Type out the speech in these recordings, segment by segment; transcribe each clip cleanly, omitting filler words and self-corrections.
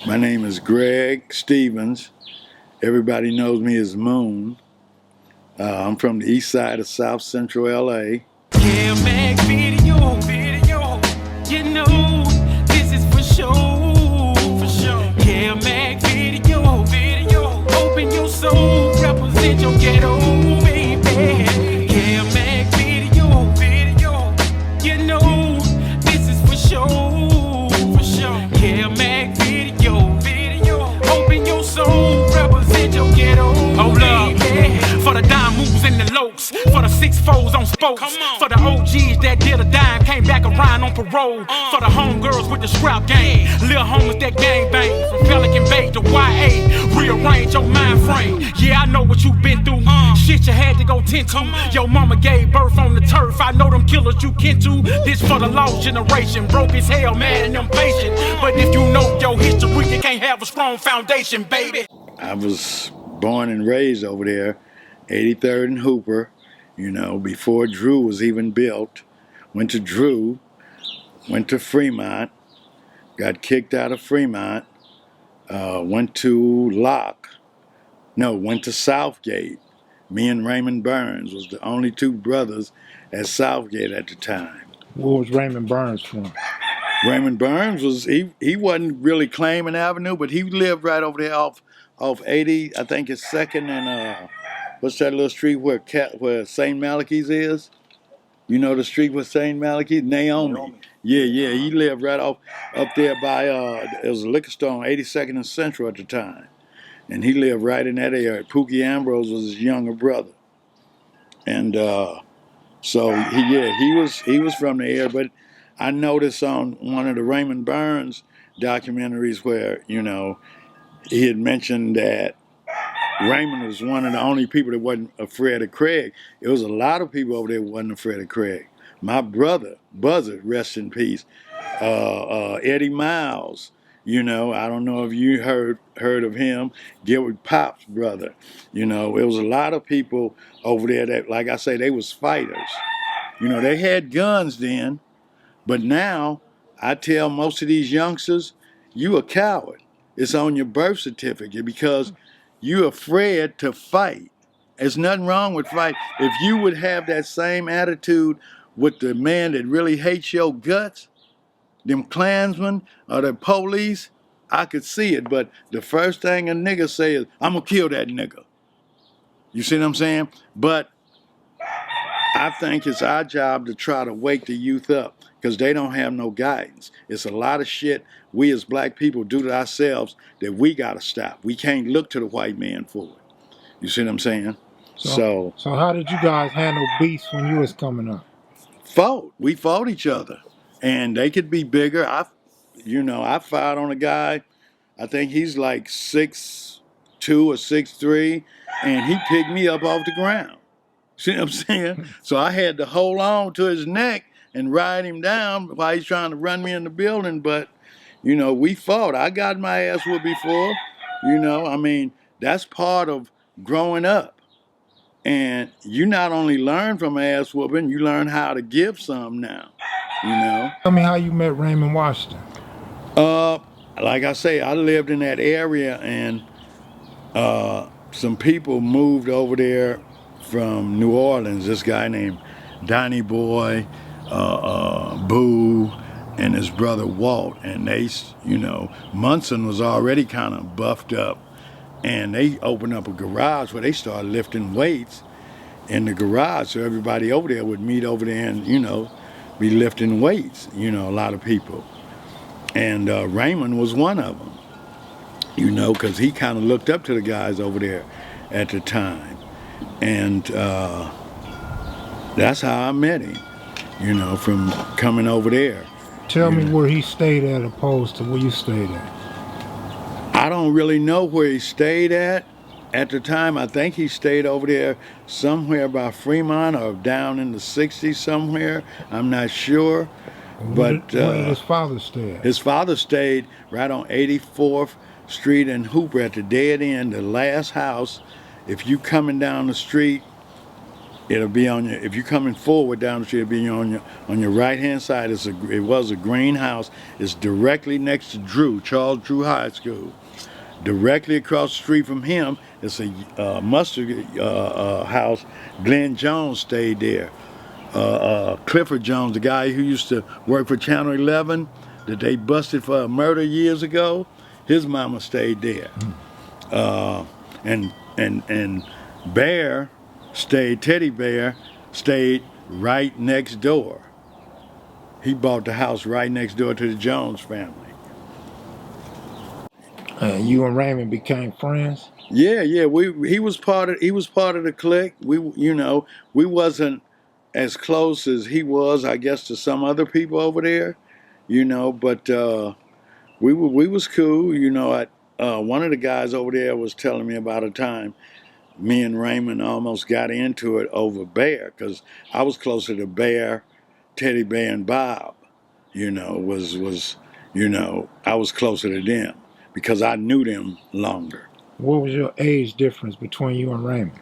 My name is Greg Stevens. Everybody knows me as Moon. I'm from the east side of South Central LA. Video, you know, this is for sure. Video, open your soul, represent your ghetto, baby. Video, you know, this is for sure. Video, open your soul, represent your ghetto. Hold up, for the dime moves and the lokes, for the 6-4s on spokes, for the OGs that did a dime, came back around on parole, for the homegirls with the scrap game, little homies that gang bang, from Pelican Bay to YA, rearrange your mind frame. Yeah, I know what you've been through, shit you had to go tend to. Your mama gave birth on the turf, I know them killers you kin to. This for the lost generation, broke as hell, mad and impatient. But if you know your history, you can't have a strong foundation, baby. I was born and raised over there, 83rd and Hooper, before Drew was even built. Went to Drew, went to Fremont, got kicked out of Fremont, went to went to Southgate. Me and Raymond Burns was the only two brothers at Southgate at the time. Where was Raymond Burns from? Raymond Burns he wasn't really claiming Avenue, but he lived right over there off 80, I think it's 2nd and what's that little street where St. Malachy's is? You know the street with St. Malachy's? Naomi. Yeah, he lived right up there by there was a liquor store on 82nd and Central at the time. And he lived right in that area. Pookie Ambrose was his younger brother. And so he was from the area, but I noticed on one of the Raymond Burns documentaries where, he had mentioned that Raymond was one of the only people that wasn't afraid of Craig. There was a lot of people over there who wasn't afraid of Craig. My brother, Buzzard, rest in peace, Eddie Miles, I don't know if you heard of him, Gilbert Pop's brother. It was a lot of people over there that, like I say, they was fighters. They had guns then, but now I tell most of these youngsters, you a coward. It's on your birth certificate because you're afraid to fight. There's nothing wrong with fight. If you would have that same attitude with the man that really hates your guts, them Klansmen or the police, I could see it. But the first thing a nigga say is, I'm gonna kill that nigga. You see what I'm saying? But I think it's our job to try to wake the youth up because they don't have no guidance. It's a lot of shit we as black people do to ourselves that we gotta stop. We can't look to the white man for it. You see what I'm saying? So how did you guys handle beefs when you was coming up? We fought each other. And they could be bigger. I fired on a guy, I think he's like 6'2" or 6'3", and he picked me up off the ground. See what I'm saying? So I had to hold on to his neck and ride him down while he's trying to run me in the building. But, we fought. I got my ass whooped before. That's part of growing up. And you not only learn from ass whooping, you learn how to give some now. Tell me how you met Raymond Washington. Like I say, I lived in that area, and some people moved over there from New Orleans. This guy named Donnie Boy, Boo, and his brother Walt. And they, Monson was already kind of buffed up, and they opened up a garage where they started lifting weights in the garage. So everybody over there would meet over there and, be lifting weights, a lot of people. And Raymond was one of them, because he kind of looked up to the guys over there at the time. And that's how I met him, from coming over there. Tell me where he stayed at opposed to where you stayed at. I don't really know where he stayed at the time. I think he stayed over there somewhere by Fremont or down in the 60s somewhere. I'm not sure. Where did his father stay at? His father stayed right on 84th Street in Hooper at the dead end, the last house. If you coming down the street It'll be on your, if you're coming forward down the street, it'll be on your right hand side. It was a green house. It's directly next to Charles Drew High School. Directly across the street from him is a mustard house. Glenn Jones stayed there. Clifford Jones, the guy who used to work for Channel 11, that they busted for a murder years ago, his mama stayed there. And Bear Teddy Bear stayed right next door. He bought the house right next door to the Jones family. You and Raymond became friends? Yeah. He was part of the clique. We wasn't as close as he was, I guess, to some other people over there, but we was cool. One of the guys over there was telling me about a time me and Raymond almost got into it over Bear, because I was closer to Bear, Teddy Bear, and Bob. I was closer to them because I knew them longer. What was your age difference between you and Raymond?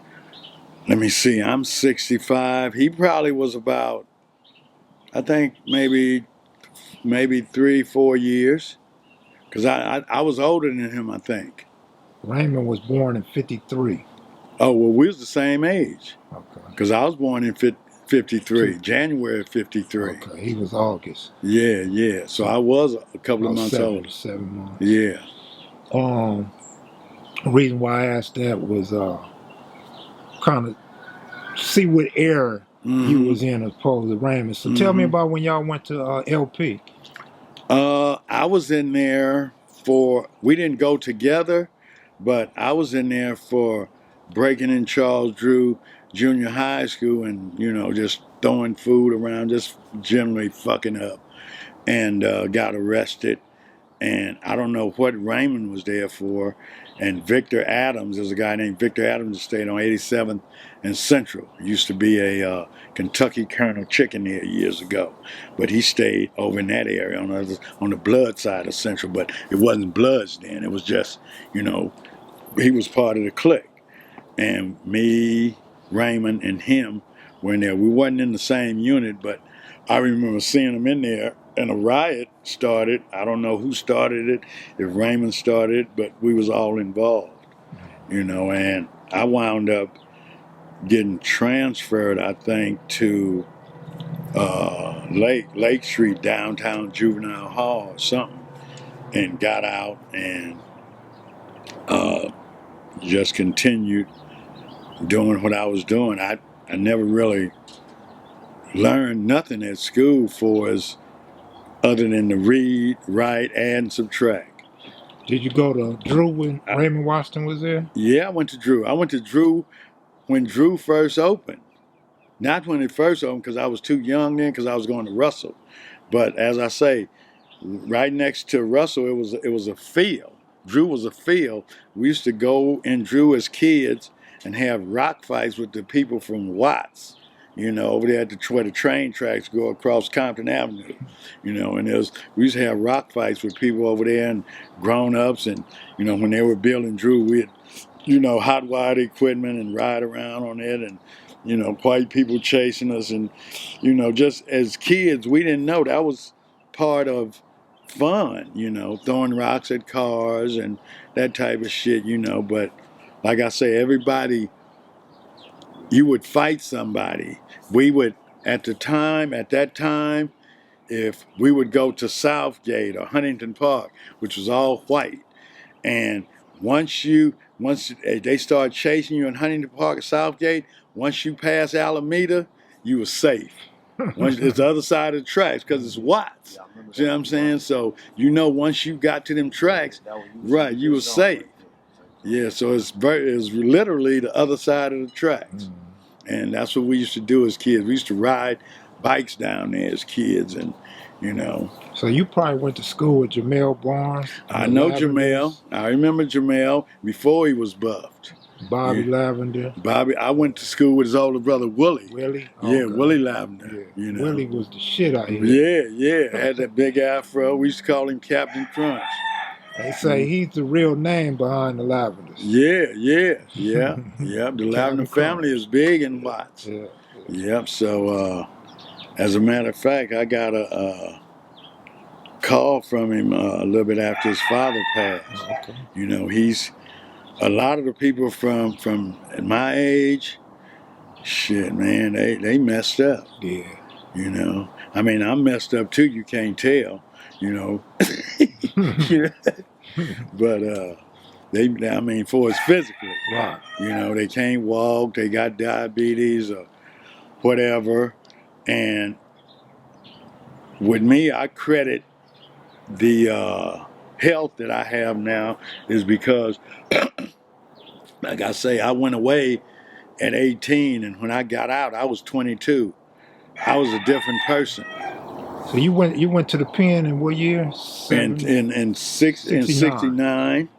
Let me see. I'm 65. He probably was about, I think maybe 3-4 years, because I was older than him, I think. Raymond was born in 53. Oh, well, we was the same age. Okay. Because I was born in 53, January of 53. Okay, he was August. Yeah. So I was a couple of months older. 7 months. Yeah. The reason why I asked that was kind of see what era you was in as opposed to Raymond. So tell me about when y'all went to LP. I was in there we didn't go together, but I was in there for breaking in Charles Drew Junior High School and, just throwing food around, just generally fucking up, and got arrested. And I don't know what Raymond was there for. And Victor Adams, there's a guy named Victor Adams that stayed on 87th and Central. Used to be a Kentucky Colonel Chicken there years ago. But he stayed over in that area on the blood side of Central. But it wasn't Bloods then. It was just, he was part of the clique. And me, Raymond, and him were in there. We wasn't in the same unit, but I remember seeing them in there, and a riot started. I don't know who started it, if Raymond started it, but we was all involved, and I wound up getting transferred, I think, to Lake Street, downtown Juvenile Hall or something, and got out and just continued doing what I was doing. I never really learned nothing at school other than to read, write, add, and subtract. Did you go to Drew when Raymond Washington was there? Yeah, I went to Drew. I went to Drew when Drew first opened. Not when it first opened, because I was too young then, because I was going to Russell. But as I say, right next to Russell, it was a field. Drew was a field. We used to go in Drew as kids and have rock fights with the people from Watts, over there where the train tracks go across Compton Avenue, and we used to have rock fights with people over there and grown-ups, and, when they were building Drew, we'd, hot wire equipment and ride around on it, and, white people chasing us, and, just as kids, we didn't know that was part of fun, throwing rocks at cars and that type of shit, but like I say, everybody, you would fight somebody. We would, at that time, if we would go to Southgate or Huntington Park, which was all white, and once they start chasing you in Huntington Park or Southgate, once you pass Alameda, you were safe. It's the other side of the tracks, because it's Watts. See what I'm saying? So, once you got to them tracks, right, you were safe. Yeah, so it's literally the other side of the tracks. And that's what we used to do as kids. We used to ride bikes down there as kids, and, So you probably went to school with Jamel Barnes? I know Jamel. I remember Jamel before he was buffed. Bobby Lavender. Bobby, I went to school with his older brother, Willie. Willie? Yeah, Willie Lavender. Yeah. Willie was the shit out here. Yeah. Had that big afro. We used to call him Captain Crunch. They say he's the real name behind the Lavenders. Yeah. The Lavender family is big in Watts. Yeah. Yep. So, as a matter of fact, I got a call from him a little bit after his father passed. Oh, okay. You know, he's a lot of the people from my age. Shit, man, they messed up. Yeah. You know, I mean, I'm messed up too. You can't tell. You know, but I mean, for us physically, Right. you know, they can't walk. They got diabetes or whatever. And with me, I credit the health that I have now is because, like I say, I went away at 18, and when I got out, I was 22. I was a different person. So you went to the pen in what year? In 69.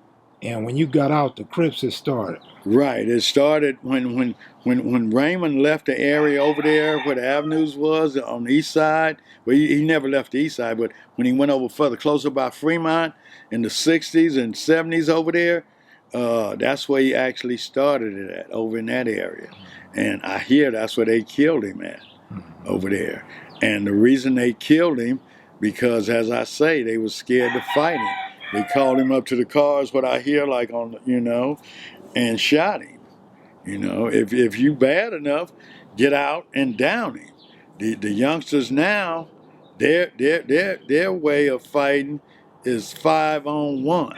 And when you got out, the Crips had started. Right. It started when Raymond left the area over there where the avenues was on the east side. Well, he never left the east side, but when he went over further, closer by Fremont in the 60s and 70s over there, that's where he actually started it at, over in that area. And I hear that's where they killed him at, over there. And the reason they killed him, because as I say, they was scared to fight him. They called him up to the cars, what I hear, like on, you know, and shot him. You know, if you bad enough, get out and down him. The youngsters now, their way of fighting is 5-on-1.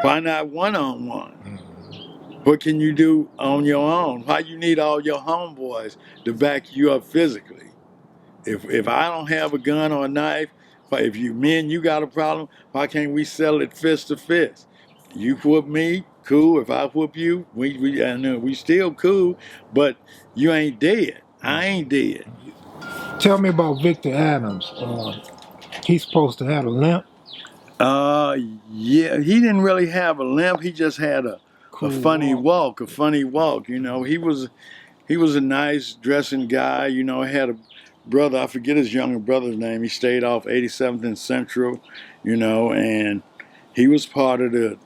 Why not 1-on-1? What can you do on your own? Why you need all your homeboys to back you up physically? If I don't have a gun or a knife, if me and you got a problem, why can't we settle it fist to fist? You whoop me, cool. If I whoop you, we still cool, but you ain't dead. I ain't dead. Tell me about Victor Adams. He's supposed to have a limp. Yeah, he didn't really have a limp. He just had a funny walk. You know, he was a nice dressing guy. You know, had a brother. I forget his younger brother's name. He stayed off 87th and Central. You know, and he was part of the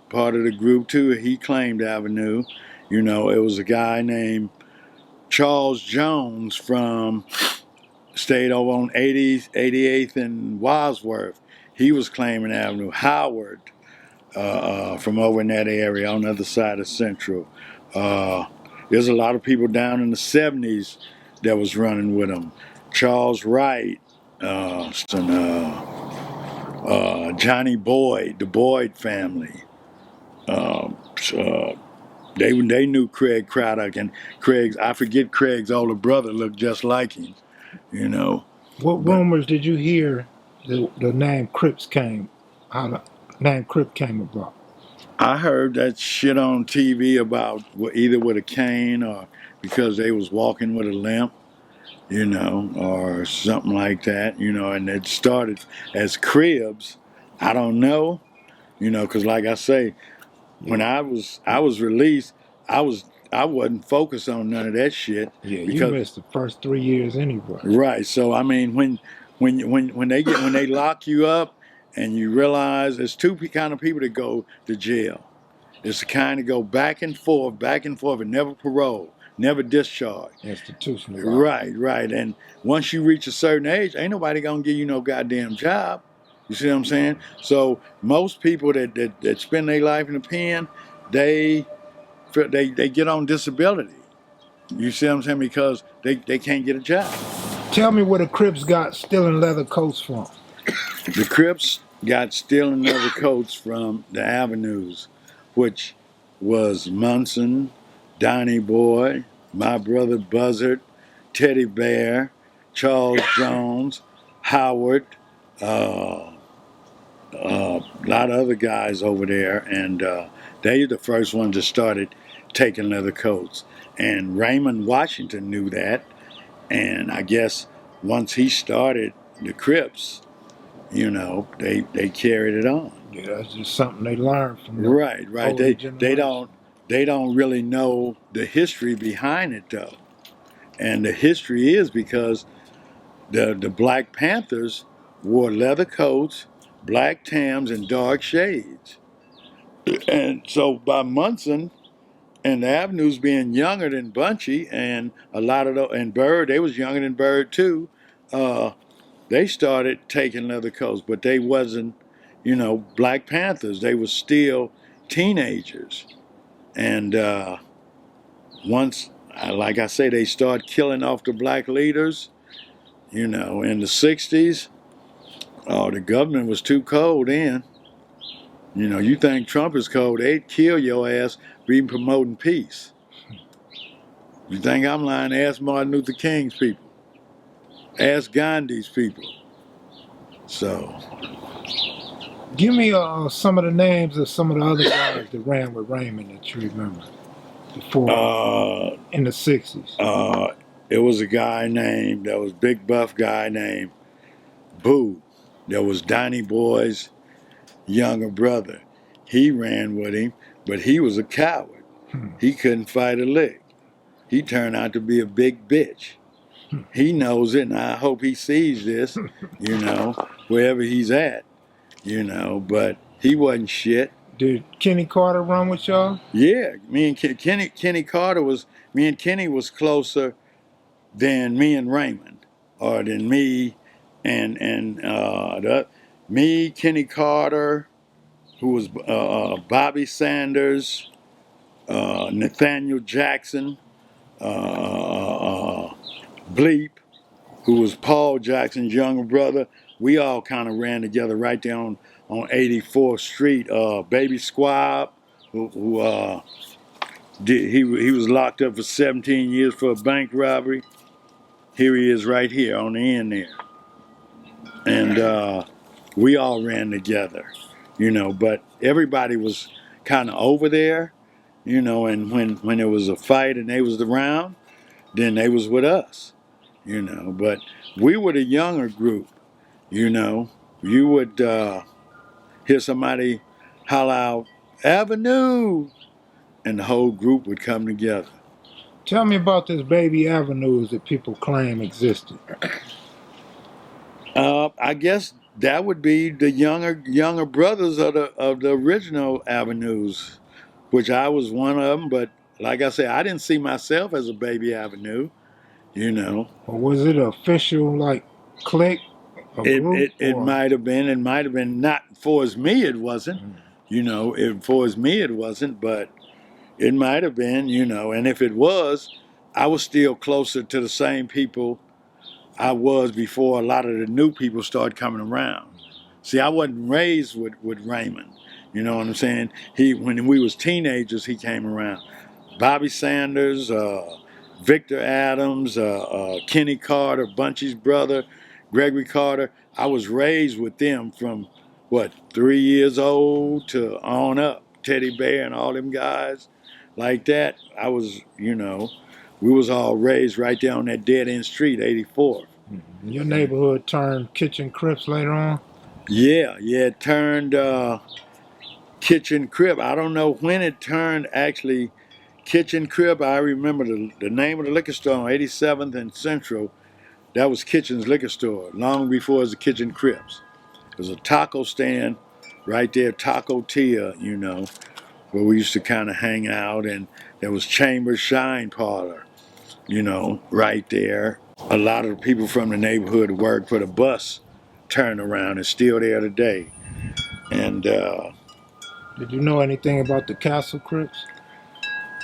group too. He claimed Avenue. You know, it was a guy named Charles Jones stayed over on 88th and Wadsworth. He was claiming Avenue. Howard from over in that area on the other side of Central. There's a lot of people down in the 70s that was running with him. Charles Wright, Johnny Boyd, the Boyd family. They knew Craig Craddock, and I forget Craig's older brother looked just like him, you know. What rumors did you hear the name Crips came? How the name Crip came about? I heard that shit on TV about either with a cane or because they was walking with a limp, you know, or something like that, you know, and it started as Cribs. I don't know, you know, because like I say, when I was released, I wasn't focused on none of that shit. Yeah, because, you missed the first 3 years anyway. Right. So I mean, when they lock you up and you realize there's two kind of people that go to jail. It's the kind of go back and forth, and never parole, never discharge. Institutional. Right. And once you reach a certain age, ain't nobody gonna give you no goddamn job. You see what I'm saying? So most people that spend their life in the pen, they get on disability. You see what I'm saying? Because they can't get a job. Tell me where the Crips got stealing leather coats from. The Crips got stealing leather coats from the avenues, which was Monson, Donnie Boy, my brother Buzzard, Teddy Bear, Charles Jones, Howard, a lot of other guys over there, and they were the first ones that started taking leather coats. And Raymond Washington knew that, and I guess once he started the Crips, you know, they carried it on. Yeah, that's just something they learned from. Right. They don't really know the history behind it though, and the history is because the Black Panthers wore leather coats, black tams, and dark shades, and so by Monson, And the Avenues being younger than Bunchy, and a lot of the and Bird, they was younger than Bird too. They started taking other coats, but they wasn't, Black Panthers. They were still teenagers, and once, like I say, they start killing off the black leaders. In the '60s, oh, the government was too cold then. You think Trump is cold, they'd kill your ass for even promoting peace. You think I'm lying? Ask Martin Luther King's people. Ask Gandhi's people. So, Give me some of the names of some of the other guys that ran with Raymond that you remember before in the '60s. It was a guy that was big buff guy named Boo. There was Donnie Boy's younger brother. He ran with him, but he was a coward. He couldn't fight a lick. He turned out to be a big bitch. He knows it, and I hope he sees this, wherever he's at, but he wasn't shit. Did Kenny Carter run with y'all? Yeah, me and Kenny Carter me and Kenny was closer than me and Raymond, or than me and me, Kenny Carter, who was Bobby Sanders, Nathaniel Jackson, Bleep, who was Paul Jackson's younger brother. We all kind of ran together right there on 84th Street. Baby Squab, who he was locked up for 17 years for a bank robbery. Here he is right here on the end there. And we all ran together, but everybody was kind of over there, and when there was a fight and they was around, then they was with us, but we were the younger group, you would hear somebody holler out, Avenue, and the whole group would come together. Tell me about this baby avenues that people claim existed. I guess that would be the younger brothers of the original avenues, which I was one of them. But like I said, I didn't see myself as a baby avenue, Or was it official like clique? It might have been. It might have been not for as me. It wasn't. For as me it wasn't, but it might have been. And if it was, I was still closer to the same people I was before a lot of the new people started coming around. See, I wasn't raised with Raymond. You know what I'm saying? When we was teenagers, he came around. Bobby Sanders, Victor Adams, Kenny Carter, Bunchy's brother, Gregory Carter. I was raised with them from, 3 years old to on up. Teddy Bear and all them guys like that. I was, we was all raised right there on that dead-end street, 84th. Your neighborhood turned kitchen Crips later on? Yeah, it turned kitchen Crip. I don't know when it turned actually kitchen Crip. I remember the name of the liquor store on 87th and Central. That was Kitchen's liquor store, long before it was the Kitchen Crips. It was a taco stand right there, Taco Tia, where we used to kind of hang out, and there was Chambers Shine Parlor, right there. A lot of the people from the neighborhood worked for the bus turnaround is still there today. And did you know anything about the Castle Crips?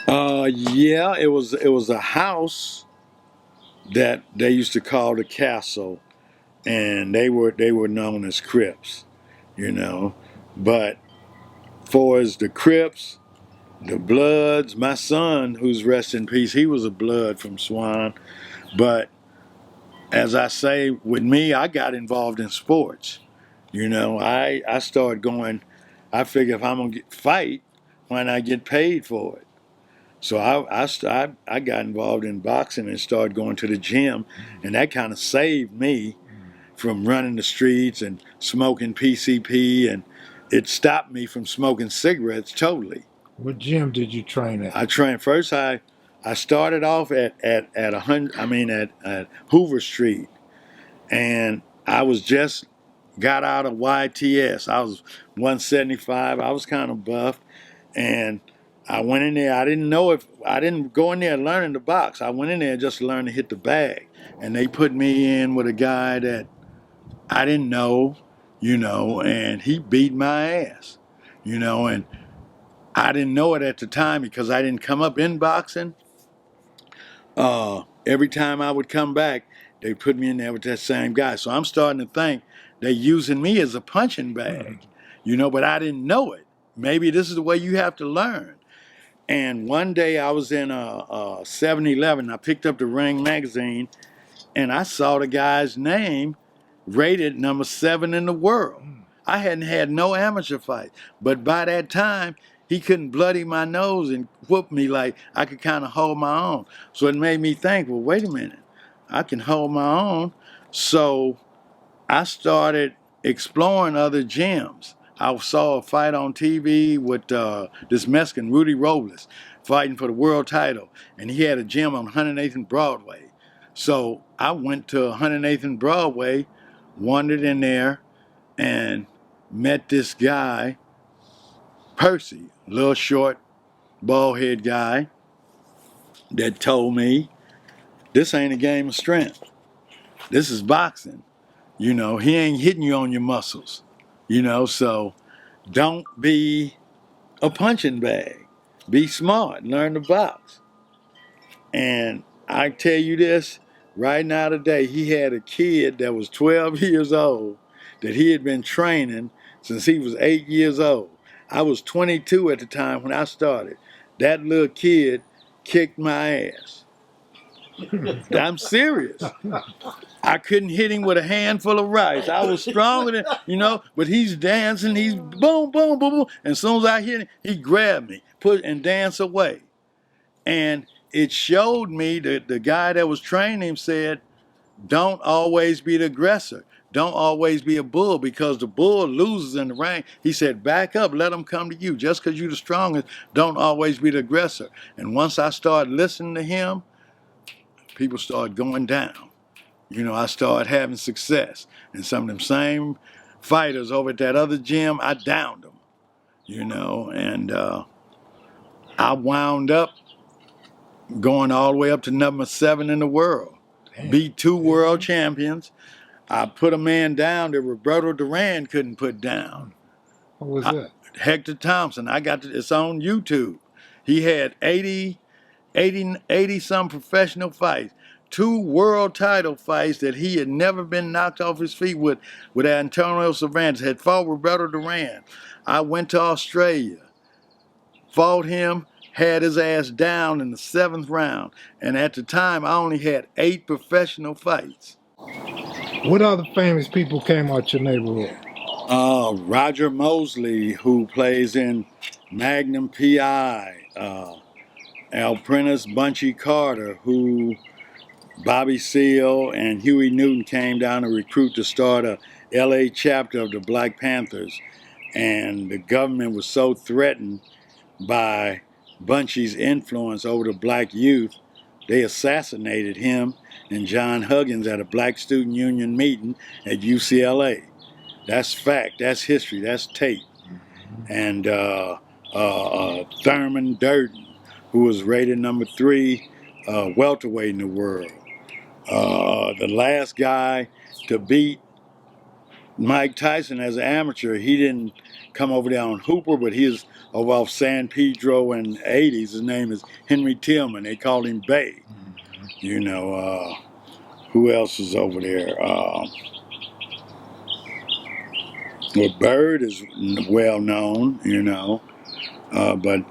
Yeah, it was a house that they used to call the Castle, and they were known as Crips, But for as the Crips, the Bloods, my son, who's rest in peace, he was a Blood from Swan. But as I say, with me, I got involved in sports. I started going. I figure if I'm gonna fight, why not get paid for it? So I got involved in boxing and started going to the gym, and that kind of saved me from running the streets and smoking PCP, and it stopped me from smoking cigarettes totally. What gym did you train at? I trained first. I started off at Hoover Street, and I was just got out of YTS. I was 175. I was kind of buff, and I went in there. I didn't go in there learning to box. I went in there just to learn to hit the bag. And they put me in with a guy that I didn't know, and he beat my ass, and I didn't know it at the time because I didn't come up in boxing. Every time I would come back, they put me in there with that same guy. So I'm starting to think they're using me as a punching bag, but I didn't know it. Maybe this is the way you have to learn. And one day I was in a 7-Eleven. I picked up the Ring magazine, and I saw the guy's name rated number 7 in the world. I hadn't had no amateur fight, but by that time, he couldn't bloody my nose and whoop me like I could kind of hold my own. So it made me think, well, wait a minute, I can hold my own. So I started exploring other gyms. I saw a fight on TV with this Mexican, Rudy Robles, fighting for the world title, and he had a gym on 108th and Broadway. So I went to 108th and Broadway, wandered in there, and met this guy, Percy, little short, bald head guy, that told me, this ain't a game of strength. This is boxing. He ain't hitting you on your muscles. So don't be a punching bag. Be smart. Learn to box. And I tell you this, right now today, he had a kid that was 12 years old that he had been training since he was 8 years old. I was 22 at the time when I started. That little kid kicked my ass. I'm serious. I couldn't hit him with a handful of rice. I was stronger than, but he's dancing. He's boom, boom, boom, boom. And as soon as I hit him, he grabbed me, and danced away. And it showed me that the guy that was training him said, don't always be the aggressor. Don't always be a bull, because the bull loses in the ring. He said, back up, let them come to you. Just because you're the strongest, don't always be the aggressor. And once I started listening to him, people started going down. I started having success. And some of them same fighters over at that other gym, I downed them, and I wound up going all the way up to number 7 in the world. Damn. Beat 2 world champions. I put a man down that Roberto Duran couldn't put down. What was that? Hector Thompson. It's on YouTube. He had 80 some professional fights. 2 world title fights that he had never been knocked off his feet with Antonio Cervantes. Had fought Roberto Duran. I went to Australia, fought him, had his ass down in the 7th round. And at the time, I only had 8 professional fights. What other famous people came out your neighborhood? Roger Mosley, who plays in Magnum P.I., Al Prentice, Bunchy Carter, who Bobby Seale and Huey Newton came down to recruit to start a L.A. chapter of the Black Panthers. And the government was so threatened by Bunchy's influence over the black youth, they assassinated him and John Huggins at a Black Student Union meeting at UCLA. That's fact. That's history. That's tape. And Thurman Durden, who was rated number 3 welterweight in the world. The last guy to beat Mike Tyson as an amateur, he didn't come over there on Hooper, but he was over off San Pedro in the 80s. His name is Henry Tillman. They called him Bay. Who else is over there? Well, Bird is well known, but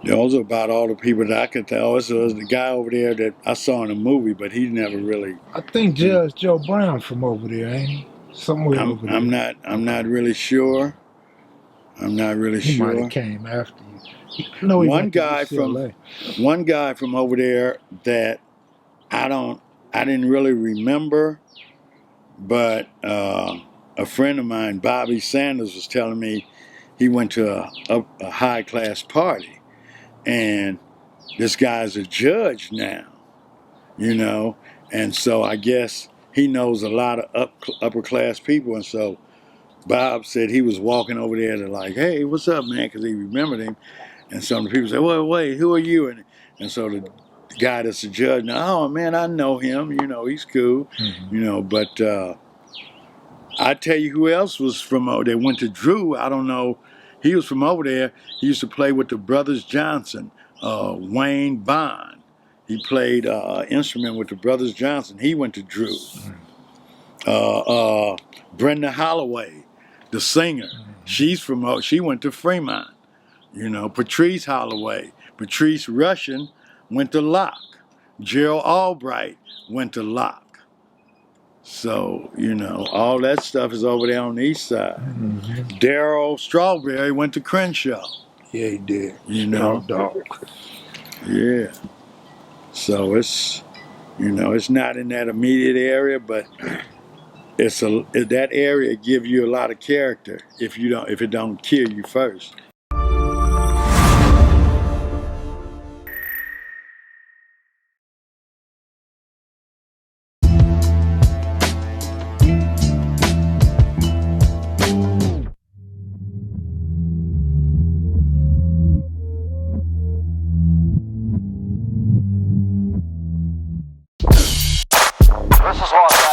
those are about all the people that I could tell. So there's the guy over there that I saw in a movie, but he never really. I think Judge Joe Brown from over there, ain't he? Somewhere over there. I'm not really sure. I'm not really he sure. He might have came after you. No, he one guy from over there that I didn't really remember, but a friend of mine, Bobby Sanders, was telling me he went to a high class party, and this guy's a judge now, and so I guess he knows a lot of upper class people, and so Bob said he was walking over there to like, hey, what's up, man? Because he remembered him. And some of the people said, wait, who are you? And so the guy that's the judge, now, oh, man, I know him. You know, he's cool. Mm-hmm. You know, but I tell you who else was from, they went to Drew. I don't know. He was from over there. He used to play with the Brothers Johnson, Wayne Bond. He played instrument with the Brothers Johnson. He went to Drew. Brenda Holloway, the singer, she went to Fremont. You know, Patrice Holloway, Patrice Russian went to Locke. Gerald Albright went to Locke. So, you know, all that stuff is over there on the east side. Mm-hmm. Daryl Strawberry went to Crenshaw. Yeah, he did. You know, dog. Yeah. So it's, you know, it's not in that immediate area, but that area give you a lot of character if it don't kill you first. This is Los